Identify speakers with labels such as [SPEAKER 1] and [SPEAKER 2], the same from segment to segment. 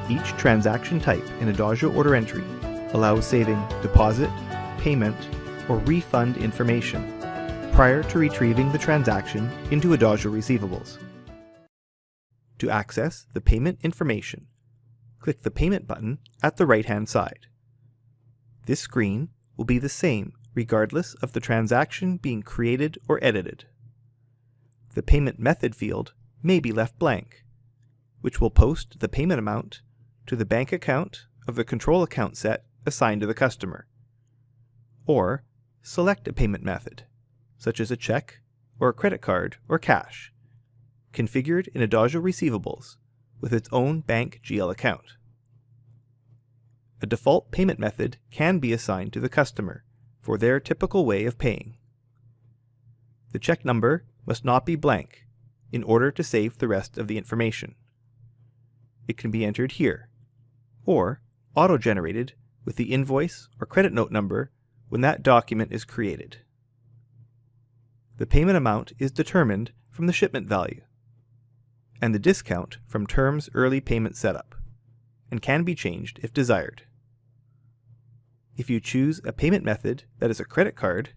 [SPEAKER 1] Each transaction type in Adagio OrderEntry allows saving deposit, payment, or refund information prior to retrieving the transaction into Adagio Receivables. To access the payment information, click the Payment button at the right-hand side. This screen will be the same regardless of the transaction being created or edited. The Payment Method field may be left blank, which will post the payment amount to the bank account of the control account set assigned to the customer, or select a payment method, such as a check or a credit card or cash, configured in Adagio Receivables with its own bank GL account. A default payment method can be assigned to the customer for their typical way of paying. The check number must not be blank in order to save the rest of the information. It can be entered here, or auto-generated with the invoice or credit note number when that document is created. The payment amount is determined from the shipment value, and the discount from terms early payment setup, and can be changed if desired. If you choose a payment method that is a credit card,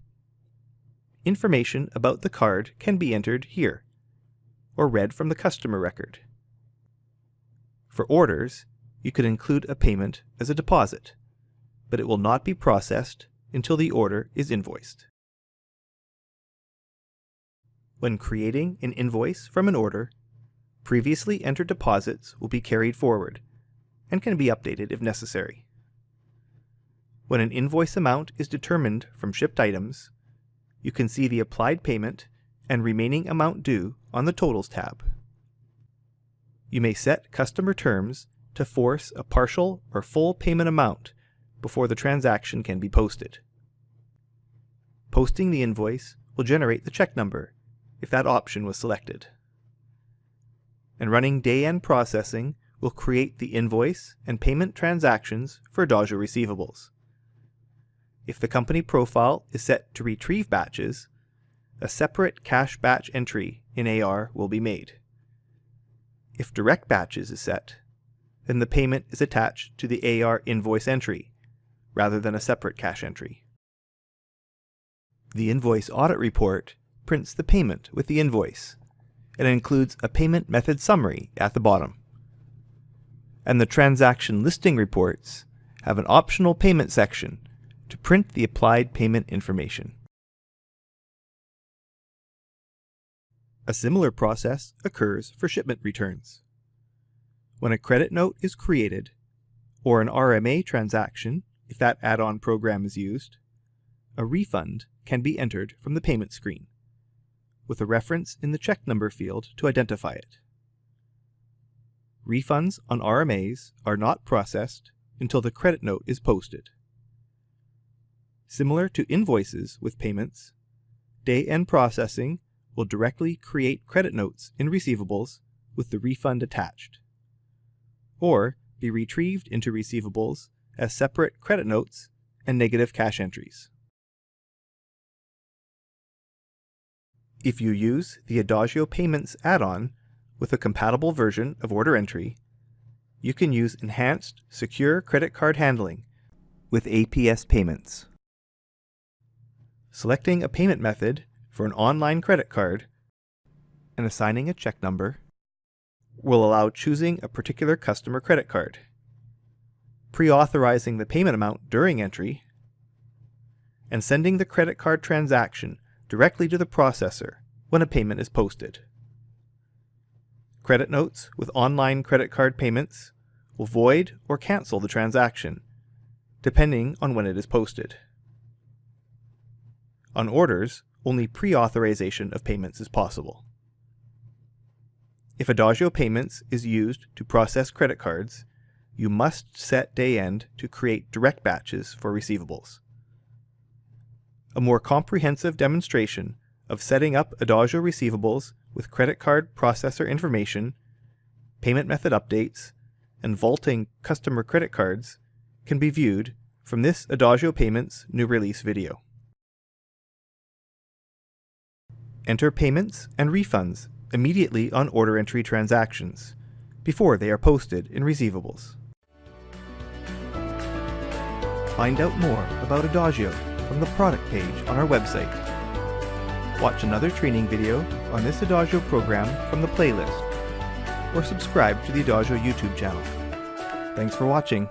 [SPEAKER 1] information about the card can be entered here, or read from the customer record. For orders, you could include a payment as a deposit, but it will not be processed until the order is invoiced. When creating an invoice from an order, previously entered deposits will be carried forward and can be updated if necessary. When an invoice amount is determined from shipped items, you can see the applied payment and remaining amount due on the Totals tab. You may set customer terms to force a partial or full payment amount before the transaction can be posted. Posting the invoice will generate the check number if that option was selected. And running day-end processing will create the invoice and payment transactions for Adagio Receivables. If the company profile is set to retrieve batches, a separate cash batch entry in AR will be made. If direct batches is set, then the payment is attached to the AR invoice entry, rather than a separate cash entry. The invoice audit report prints the payment with the invoice, and includes a payment method summary at the bottom. And the transaction listing reports have an optional payment section to print the applied payment information. A similar process occurs for shipment returns. When a credit note is created, or an RMA transaction, if that add-on program is used, a refund can be entered from the payment screen, with a reference in the check number field to identify it. Refunds on RMAs are not processed until the credit note is posted. Similar to invoices with payments, day-end processing will directly create credit notes in receivables with the refund attached, or be retrieved into receivables as separate credit notes and negative cash entries. If you use the Adagio Payments add-on with a compatible version of OrderEntry, you can use enhanced secure credit card handling with APS payments. Selecting a payment method for an online credit card and assigning a check number will allow choosing a particular customer credit card, pre-authorizing the payment amount during entry, and sending the credit card transaction directly to the processor when a payment is posted. Credit notes with online credit card payments will void or cancel the transaction, depending on when it is posted. On orders, only pre-authorization of payments is possible. If Adagio Payments is used to process credit cards, you must set day-end to create direct batches for receivables. A more comprehensive demonstration of setting up Adagio Receivables with credit card processor information, payment method updates, and vaulting customer credit cards can be viewed from this Adagio Payments new release video. Enter payments and refunds immediately on OrderEntry transactions, before they are posted in Receivables. Find out more about Adagio from the product page on our website. Watch another training video on this Adagio program from the playlist, or subscribe to the Adagio YouTube channel. Thanks for watching.